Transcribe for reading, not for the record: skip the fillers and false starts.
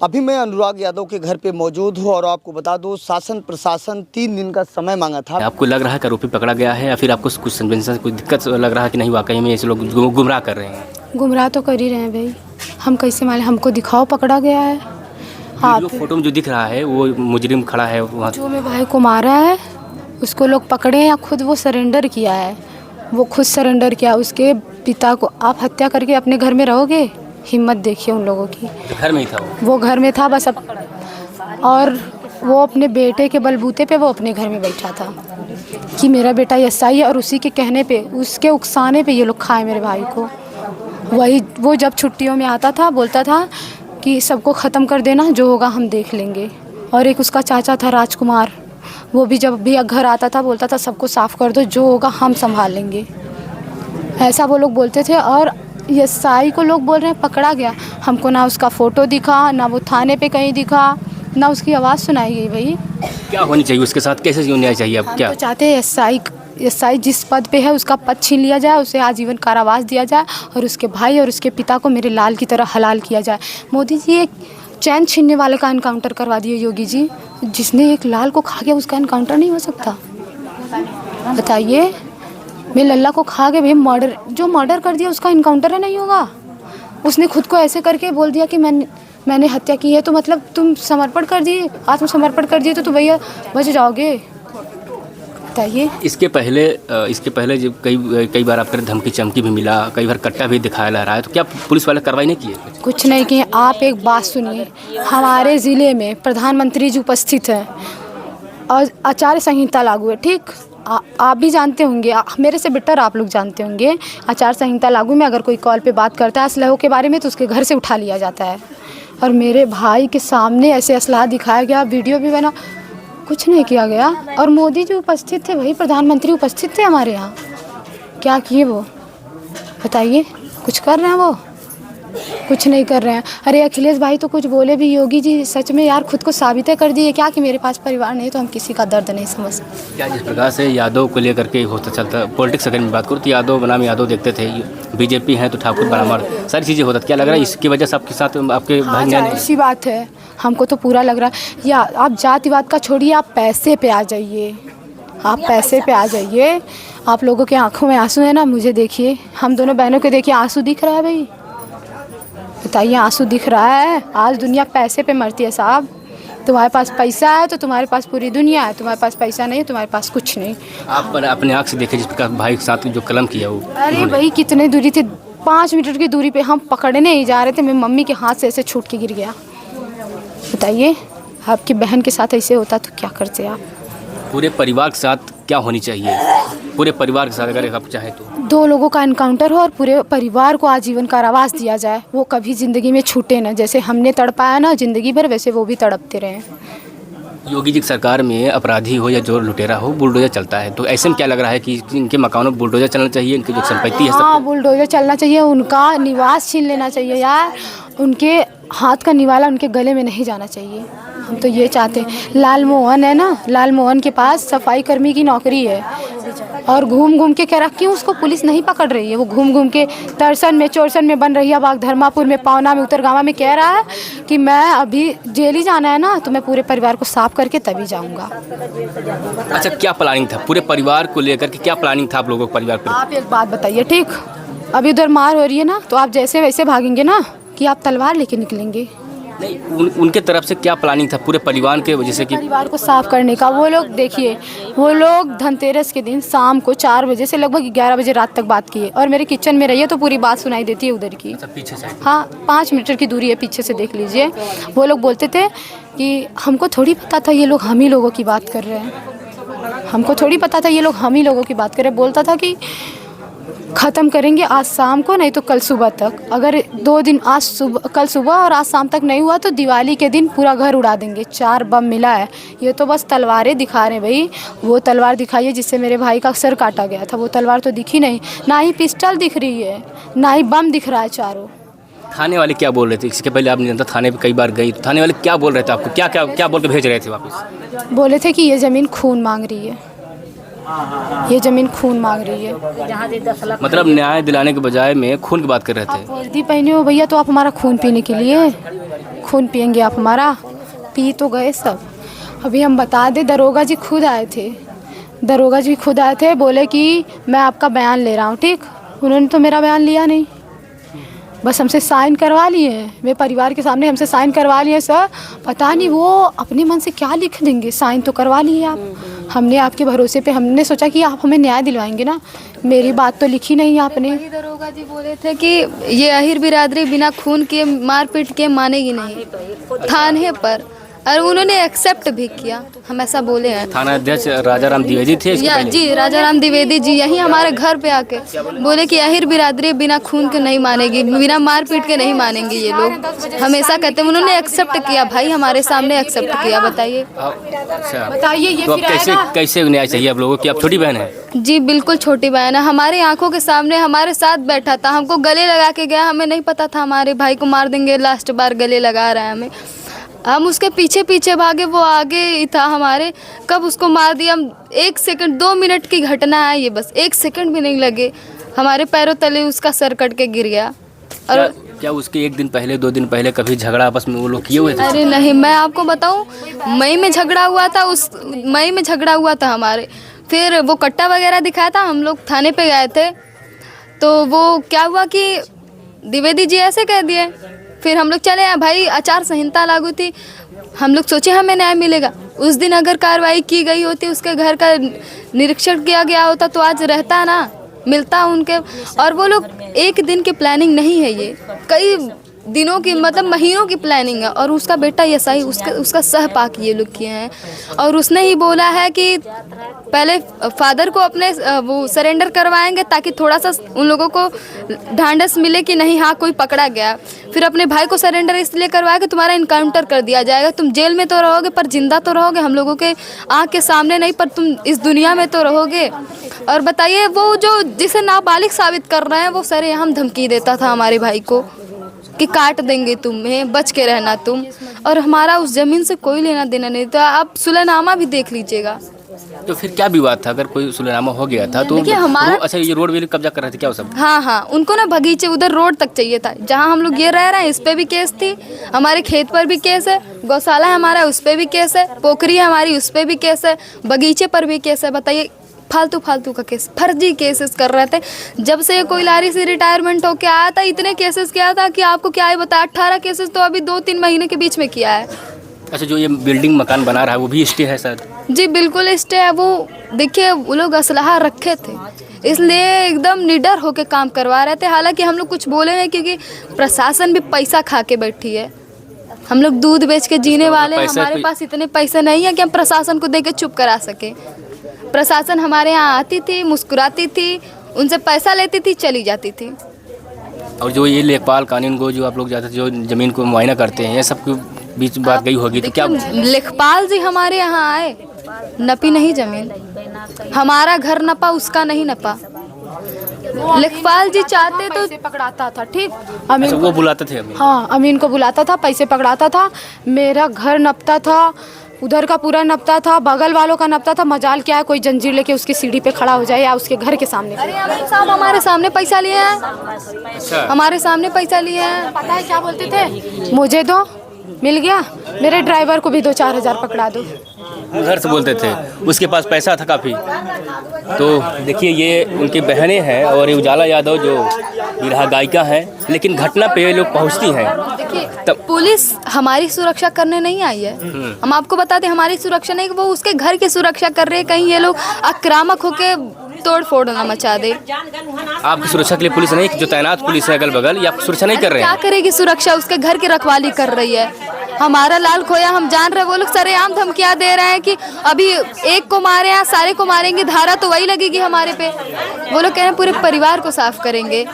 अभी मैं अनुराग यादव के घर पे मौजूद हूँ और आपको बता दूँ शासन प्रशासन 3 दिन का समय मांगा था। आपको लग रहा है कि आरोपी पकड़ा गया है या फिर आपको कुछ संवेदनशील कोई दिक्कत लग रहा है कि नहीं वाकई में ऐसे लोग गुमराह कर रहे हैं? गुमराह तो कर ही रहे हैं भाई, हम कैसे माने, हमको दिखाओ पकड़ा गया है। वीडियो फोटो में जो दिख रहा है वो मुजरिम खड़ा है वहाँ, जो मेरे भाई को मारा है उसको लोग पकड़े हैं या खुद वो सरेंडर किया है? वो खुद सरेंडर किया। उसके पिता को आप हत्या करके अपने घर में रहोगे? हिम्मत देखिए उन लोगों की। घर में ही था वो घर में था बस अब, और वो अपने बेटे के बलबूते पे वो अपने घर में बैठा था कि मेरा बेटा एसआई है, और उसी के कहने पे, उसके उकसाने पे ये लोग खाए मेरे भाई को। वही वो जब छुट्टियों में आता था बोलता था कि सबको ख़त्म कर देना, जो होगा हम देख लेंगे। और एक उसका चाचा था राजकुमार, वो भी जब भी घर आता था बोलता था सबको साफ़ कर दो, जो होगा हम संभाल लेंगे, ऐसा वो लोग बोलते थे। और एसआई को लोग बोल रहे हैं पकड़ा गया, हमको ना उसका फ़ोटो दिखा, ना वो थाने पे कहीं दिखा, ना उसकी आवाज़ सुनाई गई। भाई क्या होनी चाहिए उसके साथ, कैसे होना चाहिए? अब क्या तो चाहते हैं एसआई जिस पद पे है उसका पद छीन लिया जाए, उसे आजीवन कारावास दिया जाए, और उसके भाई और उसके पिता को मेरे लाल की तरह हलाल किया जाए। मोदी जी एक चैन छीनने वाले का इनकाउंटर करवा दिए योगी जी। जिसने एक लाल को खा गया उसका इनकाउंटर नहीं हो सकता? बताइए, मैं लल्ला को खा के भी जो मर्डर कर दिया उसका इनकाउंटर है नहीं होगा? उसने खुद को ऐसे करके बोल दिया कि मैंने हत्या की है, तो मतलब तुम समर्पण कर दिए, आत्मसमर्पण कर दिए, तो भैया बच जाओगे? बताइए। इसके पहले जब कई बार आपको धमकी चमकी भी मिला, कई बार कट्टा भी दिखाया जा रहा है, तो क्या पुलिस वाले कार्रवाई नहीं किए? कुछ नहीं किए। आप एक बात सुनिए, हमारे ज़िले में प्रधानमंत्री जी उपस्थित हैं और आचार संहिता लागू है, ठीक? आप भी जानते होंगे, मेरे से बेटर आप लोग जानते होंगे, आचार संहिता लागू में अगर कोई कॉल पे बात करता है असलहों के बारे में तो उसके घर से उठा लिया जाता है। और मेरे भाई के सामने ऐसे असलहा दिखाया गया, वीडियो भी बना, कुछ नहीं किया गया। और मोदी जी उपस्थित थे, वही प्रधानमंत्री उपस्थित थे हमारे यहाँ, क्या किए वो? बताइए, कुछ कर रहे हैं वो? कुछ नहीं कर रहे हैं। अरे अखिलेश भाई तो कुछ बोले भी, योगी जी सच में यार खुद को साबित कर दिए क्या कि मेरे पास परिवार नहीं, तो हम किसी का दर्द नहीं समझ सकते। क्या जिस प्रकार से यादव को लेकर के होता चलता पॉलिटिक्स, अगर मैं बात करूँ तो यादव बनाम यादव देखते थे, बीजेपी है तो ठाकुर बराबर, सारी चीज़ें होता, क्या लग रहा है इसकी वजह से आपके साथ आपके भाई ने? ऐसी बात है, हमको तो पूरा लग रहा है। या आप जातिवाद का छोड़िए, आप पैसे पे आ जाइए, आप पैसे पे आ जाइए। आप लोगों के आंखों में आंसू है ना, मुझे देखिए, हम दोनों बहनों के देखिए आंसू दिख रहा है भाई। बताइए, आंसू दिख रहा है? आज दुनिया पैसे पे मरती है साहब। तुम्हारे पास पैसा है तो तुम्हारे पास पूरी दुनिया है, तुम्हारे पास पैसा नहीं है तुम्हारे पास कुछ नहीं। आप अपने आँख से देखे जिस प्रकार भाई के साथ जो कलम किया वो? अरे भाई कितने दूरी थे, 5 मीटर की दूरी पे हम पकड़ने ही जा रहे थे, मेरी मम्मी के हाथ से ऐसे छूट के गिर गया। बताइए, आपकी बहन के साथ ऐसे होता तो क्या करते आप? पूरे परिवार के साथ क्या होनी चाहिए? पूरे परिवार के साथ अगर आप चाहें तो 2 लोगों का एनकाउंटर हो और पूरे परिवार को आजीवन कारावास दिया जाए, वो कभी ज़िंदगी में छूटे ना। जैसे हमने तड़पाया ना ज़िंदगी भर, वैसे वो भी तड़पते रहे। योगी जी की सरकार में अपराधी हो या जो लुटेरा हो, बुलडोजर चलता है, तो ऐसे में क्या लग रहा है कि इनके मकानों में बुलडोजर चलना चाहिए, इनकी जो संपत्ति है हाँ, बुलडोजर चलना चाहिए, उनका निवास छीन लेना चाहिए यार, उनके हाथ का निवाला उनके गले में नहीं जाना चाहिए। हम तो ये चाहते हैं। लाल मोहन है ना, लाल मोहन के पास सफाई कर्मी की नौकरी है, और घूम घूम के कह रहा क्यों उसको पुलिस नहीं पकड़ रही है? वो घूम घूम के तरसन में, चोरसन में, बन रही है बाग, धर्मापुर में, पावना में, उत्तरगामा में कह रहा है कि मैं अभी जेल ही जाना है ना, तो मैं पूरे परिवार को साफ करके तभी जाऊंगा। अच्छा, क्या प्लानिंग था पूरे परिवार को लेकर के? क्या प्लानिंग था आप लोगों को परिवार पर? आप एक बात बताइए, ठीक, अभी उधर मार हो रही है ना, तो आप जैसे वैसे भागेंगे ना कि आप तलवार लेके निकलेंगे? नहीं, उनके तरफ से क्या प्लानिंग था पूरे परिवार के वजह से कि परिवार को साफ करने का? वो लोग देखिए, वो लोग धनतेरस के दिन शाम को 4 बजे से लगभग 11 बजे रात तक बात किए, और मेरे किचन में रहिए तो पूरी बात सुनाई देती है उधर की। अच्छा, पीछे से? हाँ, 5 मीटर की दूरी है, पीछे से देख लीजिए। वो लोग बोलते थे कि हमको थोड़ी पता था ये लोग हम ही लोगों की बात कर रहे हैं, हमको थोड़ी पता था ये लोग हम ही लोगों की बात कर रहे हैं। बोलता था कि ख़त्म करेंगे आज शाम को, नहीं तो कल सुबह तक। अगर 2 दिन, कल सुबह और आज शाम तक नहीं हुआ तो दिवाली के दिन पूरा घर उड़ा देंगे। 4 बम मिला है। ये तो बस तलवारें दिखा रहे हैं भाई। वो तलवार दिखाई है जिससे मेरे भाई का सर काटा गया था, वो तलवार तो दिखी नहीं, ना ही पिस्टल दिख रही है, ना ही बम दिख रहा है चारों। थाने वाले क्या बोल रहे थे? इसके पहले आपने जनता थाने पे कई बार गई, तो थाने वाले क्या बोल रहे थे आपको? क्या क्या क्या बोल के भेज रहे थे वापस? बोले थे कि ये ज़मीन खून मांग रही है, ये ज़मीन खून मांग रही है। मतलब न्याय दिलाने के बजाय में खून की बात कर रहे थे। आप वर्दी पहने हो भैया तो आप हमारा खून पीने के लिए? खून पियेंगे आप हमारा? पी तो गए सब। अभी हम बता दें, दरोगा जी खुद आए थे, दरोगा जी खुद आए थे, बोले कि मैं आपका बयान ले रहा हूँ। ठीक, उन्होंने तो मेरा बयान लिया नहीं, बस हमसे साइन करवा लिए हैं, मेरे परिवार के सामने हमसे साइन करवा लिए। सर पता नहीं वो अपने मन से क्या लिख देंगे, साइन तो करवा लिए आप। हमने आपके भरोसे पे हमने सोचा कि आप हमें न्याय दिलवाएंगे ना, मेरी बात तो लिखी नहीं आपने। वही दरोगा जी बोले थे कि ये अहिर बिरादरी बिना खून के मारपीट के मानेगी नहीं थाने पर, और उन्होंने एक्सेप्ट भी किया, हम ऐसा बोले हैं। थाना अध्यक्ष राजाराम द्विवेदी थे इसके पहले? जी, राजाराम द्विवेदी जी यहीं हमारे घर पे आके बोले कि अहिर बिरादरी बिना खून के नहीं मानेगी, बिना मारपीट के नहीं मानेंगे ये लोग, हमेशा कहते हैं। उन्होंने एक्सेप्ट किया भाई, हमारे सामने एक्सेप्ट किया। बताइए अच्छा, बताइए ये तो अब फिर आएगा? कैसे न्याय चाहिए आप लोगों की? आप छोटी बहन है? जी बिल्कुल छोटी बहन है, हमारे आंखों के सामने हमारे साथ बैठा था, हमको गले लगा के गया, हमें नहीं पता था हमारे भाई को मार देंगे, लास्ट बार गले लगा रहा है हमें। हम उसके पीछे पीछे भागे, वो आगे ही था हमारे, कब उसको मार दिया। हम 1 सेकंड 2 मिनट की घटना है ये, बस 1 सेकंड भी नहीं लगे, हमारे पैरों तले उसका सर कट के गिर गया। और क्या उसके 1 दिन पहले 2 दिन पहले कभी झगड़ा आपस में वो लोग किए हुए थे? अरे नहीं, मैं आपको बताऊं, मई में झगड़ा हुआ था, उस मई में झगड़ा हुआ था हमारे। फिर वो कट्टा वगैरह दिखाया था, हम लोग थाने पे गए थे, तो वो क्या हुआ कि द्विवेदी जी ऐसे कह दिए। फिर हम लोग चले आए, भाई आचार संहिता लागू थी, हम लोग सोचे हमें न्याय मिलेगा। उस दिन अगर कार्रवाई की गई होती, उसके घर का निरीक्षण किया गया होता, तो आज रहता ना, मिलता उनके। और वो लोग 1 दिन की प्लानिंग नहीं है, ये कई दिनों की, मतलब महीनों की प्लानिंग है। और उसका बेटा ऐसा ही, उसका सहपाक ये लोग किए हैं। और उसने ही बोला है कि पहले फादर को अपने वो सरेंडर करवाएंगे, ताकि थोड़ा सा उन लोगों को ढांढस मिले कि नहीं हाँ कोई पकड़ा गया। फिर अपने भाई को सरेंडर इसलिए करवाया कि तुम्हारा इनकाउंटर कर दिया जाएगा, तुम जेल में तो रहोगे पर जिंदा तो रहोगे, हम लोगों के आँख के सामने नहीं, पर तुम इस दुनिया में तो रहोगे। और बताइए, वो जो जिसे नाबालिग साबित कर रहे हैं, वो सरेआम धमकी देता था हमारे भाई को कि काट देंगे तुम्हें, बच के रहना तुम। और हमारा उस जमीन से कोई लेना देना नहीं था। आप सुलहनामा भी देख लीजिएगा। तो फिर क्या विवाद था? अगर कोई सुलहनामा हो गया था तो देखिए, हमारा अच्छा, ये रोड भी कब्जा कर रहे थे क्या वो सब? हाँ, उनको ना बगीचे उधर रोड तक चाहिए था, जहाँ हम लोग ये रह रहे हैं, इस पे भी केस थी, हमारे खेत पर भी केस है, गौशाला है हमारा, उस पे भी केस है, पोखरी है हमारी, उस पे भी केस है, बगीचे पर भी केस है। बताइए, फालतू का केस, फर्जी केसेस कर रहे थे। जब से ये कोयलारी से रिटायरमेंट होके आया था, इतने केसेस किया था कि आपको क्या ही बताया। 18 केसेस तो अभी 2-3 महीने के बीच में किया है। अच्छा, जो ये बिल्डिंग मकान बना रहा है वो भी स्टे है सर? जी बिल्कुल स्टे है। वो देखिए, वो लोग असलहा रखे थे, इसलिए एकदम निडर होके काम करवा रहे थे। हालांकि हम लोग कुछ बोले नहीं, क्योंकि प्रशासन भी पैसा खा के बैठी है। हम लोग दूध बेच के जीने वाले हैं, हमारे पास इतने पैसे नहीं है कि हम प्रशासन को दे के चुप करा सके। प्रशासन हमारे यहाँ आती थी, मुस्कुराती थी, उनसे पैसा लेती थी, चली जाती थी। और जो ये लेखपाल कानून को जो आप लोग जाते थे, जो ज़मीन को मुआयना करते हैं, ये सब के बीच बात गई होगी, तो क्या लेखपाल जी हमारे यहाँ आए, नपी नहीं जमीन, हमारा घर नपा, उसका नहीं नपा। लेखपाल जी चाहते तो पैसे पकड़ाता था। ठीक, अच्छा, वो बुलाते थे अमीन? हाँ, अमीन को बुलाता था, पैसे पकड़ाता था, मेरा घर नपता था, उधर का पूरा नपता था, बगल वालों का नपता था। मजाल क्या है, कोई जंजीर लेके उसकी सीढ़ी पे खड़ा हो जाए या उसके घर के सामने। अरे अमीन साहब हमारे सामने पैसा लिए हैं, अच्छा, हमारे सामने पैसा लिए हैं। पता है क्या बोलते थे? मुझे दो, मिल गया, मेरे ड्राइवर को भी 2-4 हज़ार पकड़ा दो। उधर से बोलते थे, उसके पास पैसा था काफ़ी। तो देखिए, ये उनकी बहनें हैं और ये उजाला यादव जो विरहा गायिका है, लेकिन घटना पे ये लोग पहुंचती हैं। तब पुलिस हमारी सुरक्षा करने नहीं आई है। हम आपको बता दें, हमारी सुरक्षा नहीं, वो उसके घर की सुरक्षा कर रहे हैं। कहीं ये लोग आक्रामक होके तोड़ फोड़ ना मचा दे। आपकी सुरक्षा के लिए पुलिस नहीं, जो तैनात पुलिस है अगल बगल, ये आपकी सुरक्षा नहीं कर रहे हैं? क्या करेगी सुरक्षा? उसके घर की रखवाली कर रही है। हमारा लाल खोया, हम जान रहे, वो लोग सरेआम धमकियां दे रहे हैं कि अभी एक को मारे हैं, सारे को मारेंगे, धारा तो वही लगेगी हमारे पे। वो लोग कह रहे हैं पूरे परिवार को साफ करेंगे।